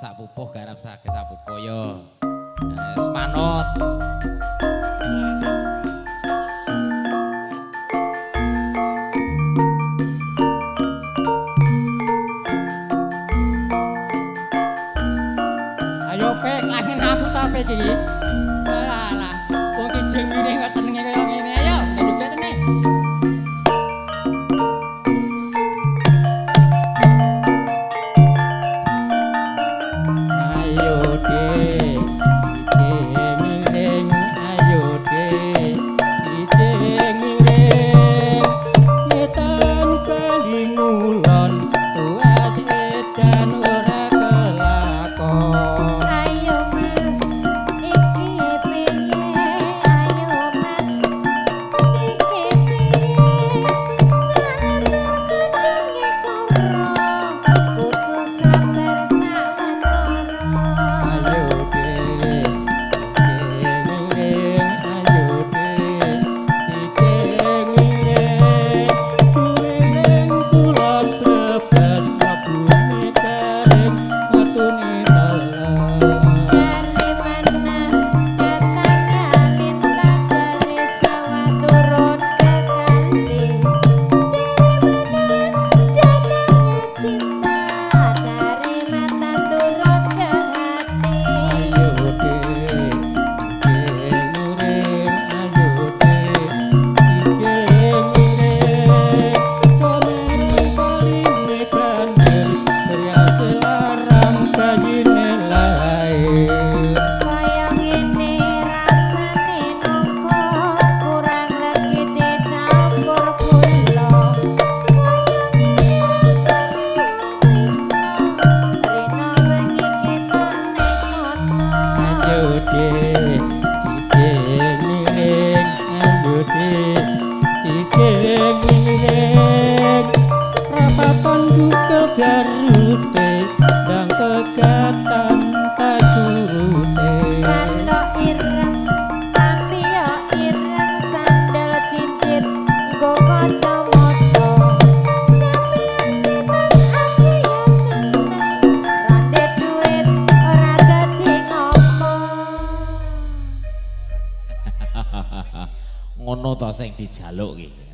sak pupuh garap sak pupuh yo. Semanut. Ayo pek lagi aku ta pek iki. Alah, wong ki jeng miring kok senenge kaya ngene. Ayo, joget nih. Ayo dek, jeng miring, ayo dek, jeng miring. Nyetan bali ngulon, tuas edan ora kelakon. Ayo mas, iki piye? Ayo mas, iki piye? Sabar kadang kumro, kudu sabar sawenara. Ayo dek, jeng miring, ayo dek, jeng miring. Suwiring kulon brebes mabune kering watune dalan. Dari mana datangnya lintah dari sawah turun ke kanti? Dari mana datangnya cinta dari mata turun ke hati? Ayo dek, jeng miring, ayo dek, jeng miring. Somerang kaline banjir, beryase larang bayine lair. Kaya ngene rasane nongko kurang legite campur gula. Kaya ngene rasane Krisna rena wengi ketok ning mata. Ayo dek, jeng miring, ayo dek, jeng miring. Rapatan dukel garute, ndang pegatan tak surute. Katok ireng tapi yo ireng sandal cincin nggo kacamata. Sampeyan seneng aku yo seneng. Rande duit ora dadi ngomong. Ngono to sing dijaluk iki.